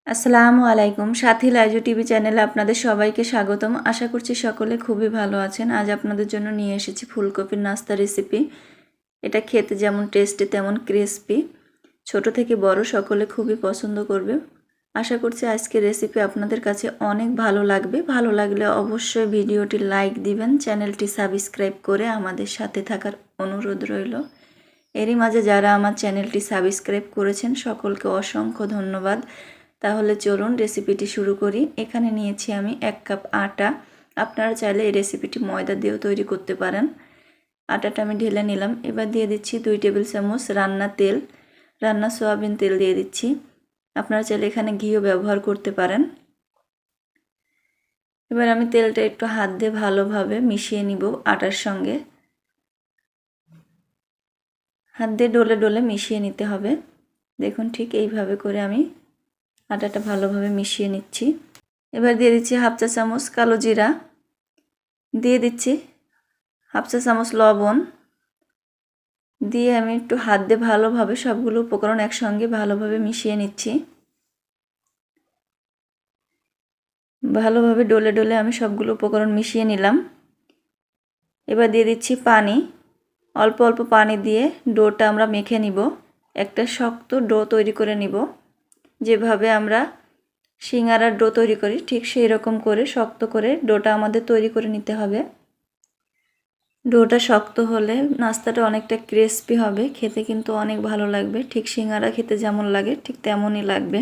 আসসালামু আলাইকুম, সাথী লাইজু টিভি চ্যানেলে আপনাদের সবাইকে স্বাগতম। আশা করছি সকলে খুবই ভালো আছেন। আজ আপনাদের জন্য নিয়ে এসেছি ফুলকপির নাস্তা রেসিপি। এটা খেতে যেমন টেস্টি তেমন ক্রিস্পি, ছোট থেকে বড় সকলে খুবই পছন্দ করবে। আশা করছি আজকের রেসিপি আপনাদের কাছে অনেক ভালো লাগবে। ভালো লাগলে অবশ্যই ভিডিওটি লাইক দিবেন, চ্যানেলটি সাবস্ক্রাইব করে আমাদের সাথে থাকার অনুরোধ রইল। এরই মাঝে যারা আমার চ্যানেলটি সাবস্ক্রাইব করেছেন সকলকে অসংখ্য ধন্যবাদ। তাহলে চলুন রেসিপিটি শুরু করি। এখানে নিয়েছি আমি 1 কাপ আটা। আপনারা চাইলে এই রেসিপিটি ময়দা দিয়েও তৈরি করতে পারেন। আটাটা আমি ঢেলে নিলাম। এবার দিয়ে দিচ্ছি 2 টেবিল চামচ রান্না তেল, রান্না সয়াবিন তেল দিয়ে দিচ্ছি। আপনারা চাইলে এখানে ঘিও ব্যবহার করতে পারেন। এবার আমি তেলটা একটু হাত দিয়ে ভালোভাবে মিশিয়ে নিব আটার সঙ্গে। হাত দিয়ে ডলে ডলে মিশিয়ে নিতে হবে। দেখুন ঠিক এইভাবে করে আমি আটাটা ভালোভাবে মিশিয়ে নিচ্ছি। এবার দিয়ে দিচ্ছি হাফ চা চামচ কালো জিরা, দিয়ে দিচ্ছি হাফ চা চামচ লবণ, দিয়ে আমি একটু হাত দিয়ে ভালোভাবে সবগুলো উপকরণ একসঙ্গে ভালোভাবে মিশিয়ে নিচ্ছি। ভালোভাবে ডলে ডলে আমি সবগুলো উপকরণ মিশিয়ে নিলাম। এবার দিয়ে দিচ্ছি পানি। অল্প অল্প পানি দিয়ে ডোটা আমরা মেখে নিব। একটা শক্ত ডো তৈরি করে নিব। যেভাবে আমরা সিঙ্গারার ডো তৈরি করি ঠিক সেই রকম করে শক্ত করে ডোটা আমাদের তৈরি করে নিতে হবে। ডোটা শক্ত হলে নাস্তাটা অনেকটা ক্রিস্পি হবে, খেতে কিন্তু অনেক ভালো লাগবে। ঠিক সিঙ্গারা খেতে যেমন লাগে ঠিক তেমনই লাগবে।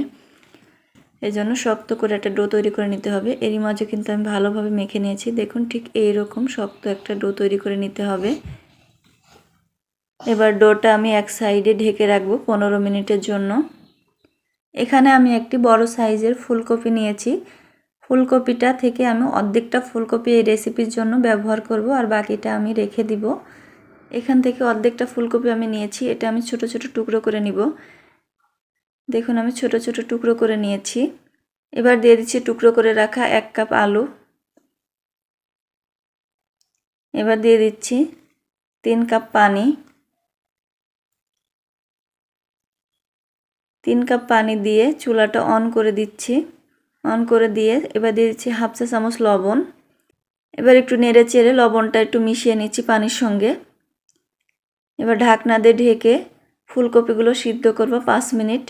এই জন্য শক্ত করে একটা ডো তৈরি করে নিতে হবে। এরই মাঝে কিন্তু আমি ভালোভাবে মেখে নিয়েছি। দেখুন ঠিক এইরকম শক্ত একটা ডো তৈরি করে নিতে হবে। এবার ডোটা আমি এক সাইডে ঢেকে রাখবো 15 মিনিটের জন্য। এখানে আমি একটি বড় সাইজের ফুলকপি নিয়েছি। ফুলকপিটা থেকে আমি অর্ধেকটা ফুলকপি এই রেসিপির জন্য ব্যবহার করব, আর বাকিটা আমি রেখে দিব। এখান থেকে অর্ধেকটা ফুলকপি আমি নিয়েছি। এটা আমি ছোট ছোট টুকরো করে নিব। দেখুন আমি ছোট ছোট টুকরো করে নিয়েছি। এবার দিয়ে দিচ্ছি টুকরো করে রাখা 1 কাপ আলু। এবার দিয়ে দিচ্ছি 3 কাপ পানি। 3 কাপ পানি দিয়ে চুলাটা অন করে দিচ্ছি। অন করে দিয়ে এবার দিয়ে দিচ্ছি হাফ চা চামচ লবণ। এবার একটু নেড়ে চেড়ে লবণটা একটু মিশিয়ে নিচ্ছি পানির সঙ্গে। এবার ঢাকনা দিয়ে ঢেকে ফুলকপিগুলো সিদ্ধ করব 5 মিনিট।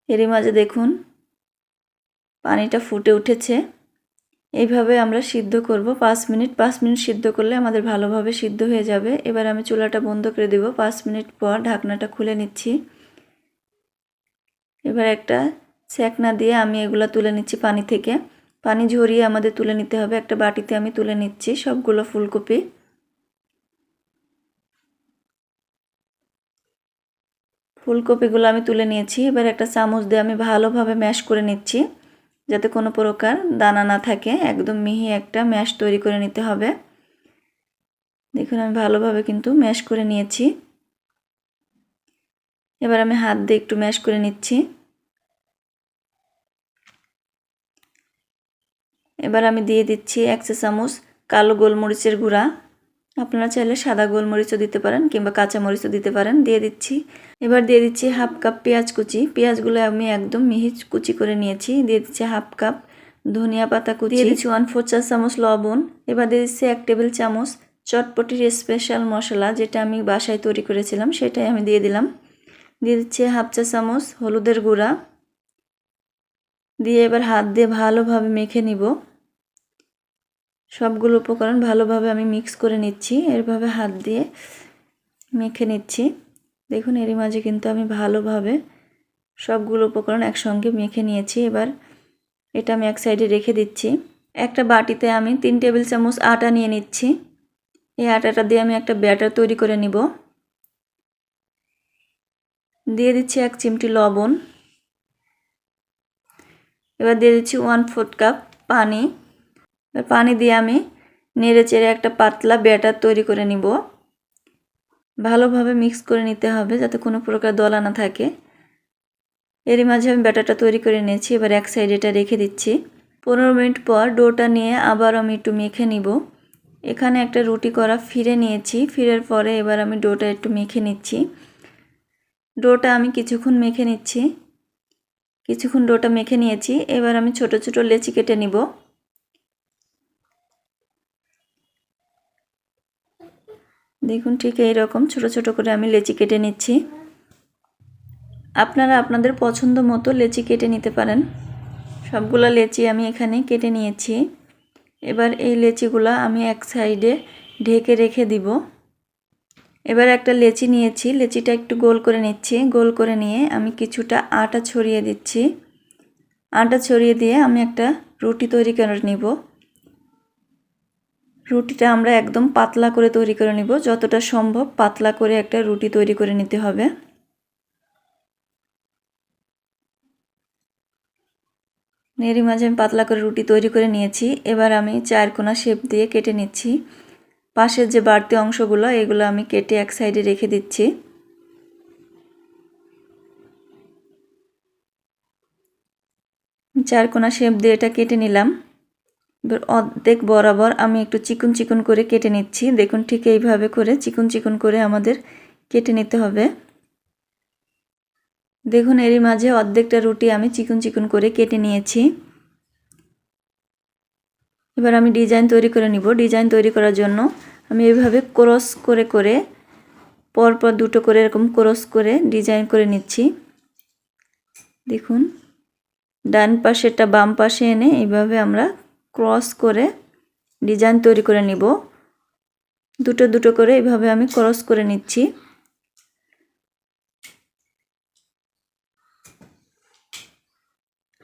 এরই মাঝে দেখুন পানিটা ফুটে উঠেছে। এইভাবে আমরা সিদ্ধ করব 5 মিনিট। 5 মিনিট সিদ্ধ করলে আমাদের ভালোভাবে সিদ্ধ হয়ে যাবে। এবার আমি চুলাটা বন্ধ করে দেব। 5 মিনিট পর ঢাকনাটা খুলে নিচ্ছি। এবার একটা ছ্যাঁকনা দিয়ে আমি এগুলা তুলে নিচ্ছি পানি থেকে। পানি ঝরিয়ে আমাদের তুলে নিতে হবে। একটা বাটিতে আমি তুলে নিচ্ছি সবগুলো ফুলকপি। ফুলকপিগুলো আমি তুলে নিয়েছি। এবার একটা চামচ দিয়ে আমি ভালোভাবে ম্যাশ করে নিচ্ছি যাতে কোনো প্রকার দানা না থাকে। একদম মিহি একটা ম্যাশ তৈরি করে নিতে হবে। দেখুন আমি ভালোভাবে কিন্তু ম্যাশ করে নিয়েছি। এবার আমি হাত দিয়ে একটু ম্যাশ করে নিচ্ছি। এবার আমি দিয়ে দিচ্ছি 1 চা চামচ কালো গোলমরিচের গুঁড়া। আপনারা চাইলে সাদা গোলমরিচও দিতে পারেন কিংবা কাঁচা মরিচও দিতে পারেন। দিয়ে দিচ্ছি। এবার দিয়ে দিচ্ছি হাফ কাপ পেঁয়াজ কুচি। পেঁয়াজগুলো আমি একদম মিহি কুচি করে নিয়েছি। দিয়ে দিচ্ছি হাফ কাপ ধনিয়া পাতা কুচি। দিয়ে দিচ্ছি 1/4 চা চামচ লবণ। এবার দিয়ে দিচ্ছি 1 টেবিল চামচ চটপটির স্পেশাল মশলা, যেটা আমি বাসায় তৈরি করেছিলাম সেটাই আমি দিয়ে দিলাম। দিয়ে দিচ্ছি হাফ চা চামচ হলুদের গুঁড়া। দিয়ে এবার হাত দিয়ে ভালোভাবে মেখে নিব। সবগুলো উপকরণ ভালোভাবে আমি মিক্স করে নিচ্ছি। এরভাবে হাত দিয়ে মেখে নিচ্ছি। দেখুন এরই মাঝে কিন্তু আমি ভালোভাবে সবগুলো উপকরণ একসঙ্গে মেখে নিয়েছি। এবার এটা আমি এক সাইডে রেখে দিচ্ছি। একটা বাটিতে আমি 3 টেবিল চামচ আটা নিয়ে নিচ্ছি। এই আটাটা দিয়ে আমি একটা ব্যাটার তৈরি করে নিব। দিয়ে দিচ্ছি 1 চিমটি লবণ। এবার দিয়ে দিচ্ছি 1/4 কাপ পানি। পানি দিয়ে আমি নেড়ে চেড়ে একটা পাতলা ব্যাটার তৈরি করে নিব। ভালোভাবে মিক্স করে নিতে হবে যাতে কোনো প্রকার দলা না থাকে। এরই মাঝে আমি ব্যাটারটা তৈরি করে নিয়েছি। এবার এক সাইডে এটা রেখে দিচ্ছি। 15 মিনিট পর ডোটা নিয়ে আবার আমি একটু মেখে নিব। এখানে একটা রুটি করা ফিরে নিয়েছি। ফিরের পরে এবার আমি ডোটা একটু মেখে নিচ্ছি। ডোটা আমি কিছুক্ষণ মেখে নিচ্ছি। কিছুক্ষণ ডোটা মেখে নিয়েছি। এবার আমি ছোট ছোট লেচি কেটে নিব। দেখুন ঠিক এই রকম ছোট ছোট করে আমি লেচি কেটে নিচ্ছি। আপনারা আপনাদের পছন্দ মতো লেচি কেটে নিতে পারেন। সবগুলা লেচি আমি এখানে কেটে নিয়েছি। এবার এই লেচিগুলা আমি এক সাইডে ঢেকে রেখে দিব। এবার একটা লেচি নিয়েছি, লেচিটা একটু গোল করে নিচ্ছি। গোল করে নিয়ে আমি কিছুটা আটা ছড়িয়ে দিচ্ছি। আটা ছড়িয়ে দিয়ে আমি একটা রুটি তৈরি করে নিব। রুটিটা আমরা একদম পাতলা করে তৈরি করে নিব। যতটা সম্ভব পাতলা করে একটা রুটি তৈরি করে নিতে হবে। এরই মাঝে আমি পাতলা করে রুটি তৈরি করে নিয়েছি। এবার আমি চারকোনা শেপ দিয়ে কেটে নিচ্ছি। পাশের যে বাড়তি অংশগুলো এগুলো আমি কেটে এক সাইডে রেখে দিচ্ছি। চারকোনা শেপ দিয়ে এটা কেটে নিলাম। এবার অর্ধেক বরাবর আমি একটু চিকন চিকন করে কেটে নিচ্ছি। দেখুন ঠিক এইভাবে করে চিকন চিকন করে আমাদের কেটে নিতে হবে। দেখুন এরই মাঝে অর্ধেকটা রুটি আমি চিকন চিকন করে কেটে নিয়েছি। এবার আমি ডিজাইন তৈরি করে নিব। ডিজাইন তৈরি করার জন্য আমি এইভাবে ক্রস করে করে পরপর দুটো করে এরকম ক্রস করে ডিজাইন করে নিচ্ছি। দেখুন ডান পাশেরটা বাম পাশে এনে এইভাবে আমরা ক্রস করে ডিজাইন তৈরি করে নিব। দুটো দুটো করে এইভাবে আমি ক্রস করে নিচ্ছি।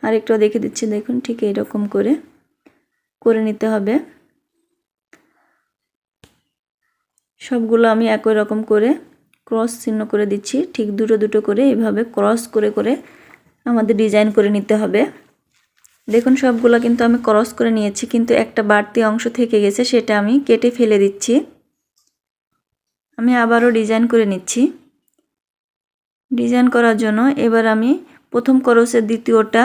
আরেকটা দেখে দিচ্ছি। দেখুন ঠিক এইরকম করে নিতে হবে। সবগুলো আমি একই রকম করে ক্রস চিহ্ন করে দিচ্ছি। ঠিক দুটো দুটো করে এইভাবে ক্রস করে করে আমাদের ডিজাইন করে নিতে হবে। দেখুন সবগুলো কিন্তু আমি ক্রস করে নিয়েছি, কিন্তু একটা বাড়তি অংশ থেকে গেছে, সেটা আমি কেটে ফেলে দিচ্ছি। আমি আবারও ডিজাইন করে নিচ্ছি। ডিজাইন করার জন্য এবার আমি প্রথম ক্রসের দ্বিতীয়টা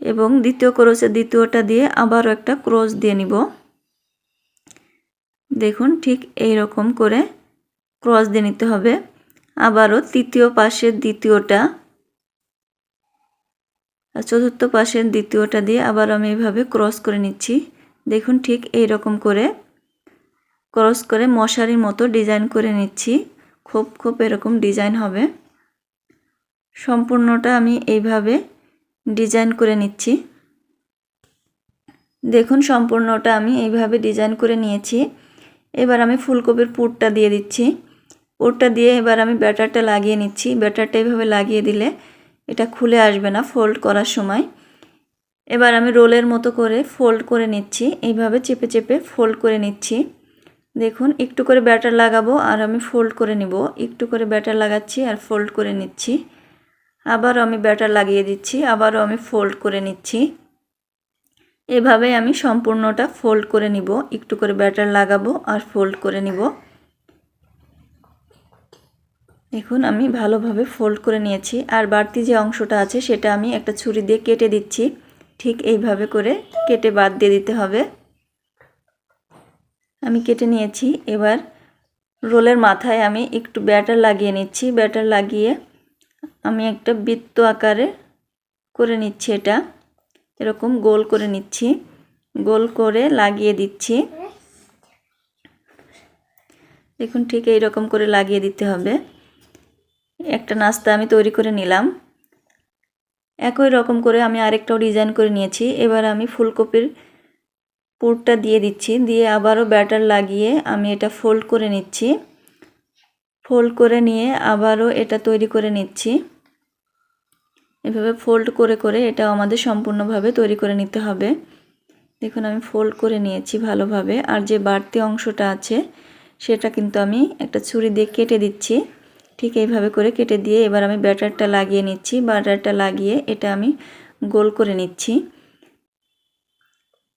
এবং দ্বিতীয় ক্রসের দ্বিতীয়টা দিয়ে আবারও একটা ক্রস দিয়ে নিব। দেখুন ঠিক এই রকম করে ক্রস দিয়ে নিতে হবে। আবারও তৃতীয় পাশের দ্বিতীয়টা আর চতুর্থ পাশের দ্বিতীয়টা দিয়ে আবার আমি এইভাবে ক্রস করে নিচ্ছি। দেখুন ঠিক এই রকম করে ক্রস করে মশারির মতো ডিজাইন করে নিচ্ছি। খুব খুব এরকম ডিজাইন হবে। সম্পূর্ণটা আমি এইভাবে ডিজাইন করে নিচ্ছি। দেখুন সম্পূর্ণটা আমি এইভাবে ডিজাইন করে নিয়েছি। এবার আমি ফুলকপির পুরটা দিয়ে দিচ্ছি। পুরটা দিয়ে এবার আমি ব্যাটারটা লাগিয়ে নিচ্ছি। ব্যাটারটা এইভাবে লাগিয়ে দিলে এটা খুলে আসবে না ফোল্ড করার সময়। এবার আমি রোলের মতো করে ফোল্ড করে নিচ্ছি। এইভাবে চেপে চেপে ফোল্ড করে নিচ্ছি। দেখুন একটু করে ব্যাটার লাগাবো আর আমি ফোল্ড করে নিব। একটু করে ব্যাটার লাগাচ্ছি আর ফোল্ড করে নিচ্ছি। আবারও আমি ব্যাটার লাগিয়ে দিচ্ছি, আবারও আমি ফোল্ড করে নিচ্ছি। এভাবে আমি সম্পূর্ণটা ফোল্ড করে নিব। একটু করে ব্যাটার লাগাবো আর ফোল্ড করে নিব। দেখুন আমি ভালোভাবে ফোল্ড করে নিয়েছি। আর বাড়তি যে অংশটা আছে সেটা আমি একটা ছুরি দিয়ে কেটে দিচ্ছি। ঠিক এইভাবে করে কেটে বাদ দিয়ে দিতে হবে। আমি কেটে নিয়েছি। এবার রোলের মাথায় আমি একটু ব্যাটার লাগিয়ে নিচ্ছি। ব্যাটার লাগিয়ে আমি একটা বৃত্ত আকারে করে নিচ্ছি। এটা এরকম গোল করে নিচ্ছি, গোল করে লাগিয়ে দিচ্ছি। দেখুন ঠিক এই রকম করে লাগিয়ে দিতে হবে। একটা নাস্তা আমি তৈরি করে নিলাম। একই রকম করে আমি আরেকটাও ডিজাইন করে নিয়েছি। এবার আমি ফুলকপির পুরটা দিয়ে দিচ্ছি, দিয়ে আবারও ব্যাটার লাগিয়ে আমি এটা ফোল্ড করে নিচ্ছি। ফোল্ড করে নিয়ে আবারও এটা তৈরি করে নিচ্ছি। এভাবে ফোল্ড করে করে এটা আমাদের সম্পূর্ণভাবে তৈরি করে নিতে হবে। দেখুন আমি ফোল্ড করে নিয়েছি ভালোভাবে। আর যে বাড়তি অংশটা আছে সেটা কিন্তু আমি একটা ছুরি দিয়ে কেটে দিচ্ছি। ঠিক এইভাবে করে কেটে দিয়ে এবার আমি ব্যাটারটা লাগিয়ে নিচ্ছি। ব্যাটারটা লাগিয়ে এটা আমি গোল করে নিচ্ছি।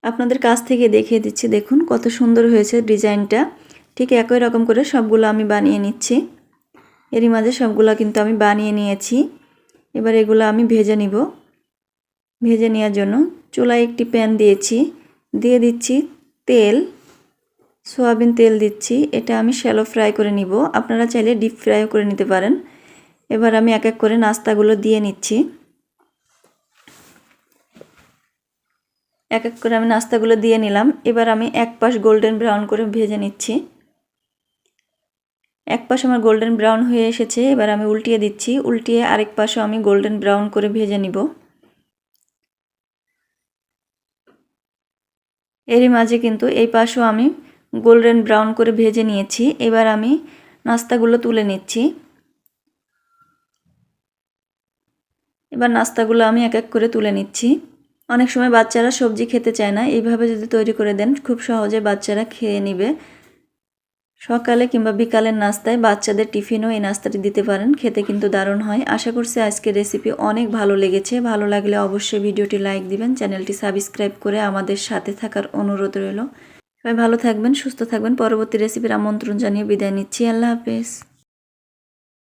আপনাদের কাছ থেকে দেখিয়ে দিচ্ছি। দেখুন কত সুন্দর হয়েছে ডিজাইনটা। ঠিক একই রকম করে সবগুলো আমি বানিয়ে নিচ্ছি। এরই মাঝে সবগুলো কিন্তু আমি বানিয়ে নিয়েছি। এবার এগুলো আমি ভেজে নিব। ভেজে নেওয়ার জন্য চুলায় একটি প্যান দিয়েছি, দিয়ে দিচ্ছি তেল। সয়াবিন তেল দিচ্ছি, এটা আমি শ্যালো ফ্রাই করে নিব, আপনারা চাইলে ডিপ ফ্রাইও করে নিতে পারেন। এবার আমি এক এক করে নাস্তাগুলো দিয়ে নিচ্ছি। এক এক করে আমি নাস্তাগুলো দিয়ে নিলাম। এবার আমি এক পাশ গোল্ডেন ব্রাউন করে ভেজে নিচ্ছি। এক পাশ আমার গোল্ডেন ব্রাউন হয়ে এসেছে, এবার আমি উল্টিয়ে দিচ্ছি। উল্টিয়ে আরেক পাশও আমি গোল্ডেন ব্রাউন করে ভেজে নিব। এরই মাঝে কিন্তু এই পাশও আমি গোল্ডেন ব্রাউন করে ভেজে নিয়েছি। এবার আমি নাস্তাগুলো তুলে নিচ্ছি। এবার নাস্তাগুলো আমি এক এক করে তুলে নিচ্ছি। অনেক সময় বাচ্চারা সবজি খেতে চায় না, এইভাবে যদি তৈরি করে দেন খুব সহজে বাচ্চারা খেয়ে নেবে। সকালে কিংবা বিকালের নাস্তায় বাচ্চাদের টিফিনও এই নাস্তাটি দিতে পারেন, খেতে কিন্তু দারুণ হয়। আশা করছি আজকের রেসিপি অনেক ভালো লেগেছে। ভালো লাগলে অবশ্যই ভিডিওটি লাইক দিবেন, চ্যানেলটি সাবস্ক্রাইব করে আমাদের সাথে থাকার অনুরোধ রইল। সবাই ভালো থাকবেন, সুস্থ থাকবেন। পরবর্তী রেসিপির আমন্ত্রণ জানিয়ে বিদায় নিচ্ছি। আল্লাহ হাফেজ।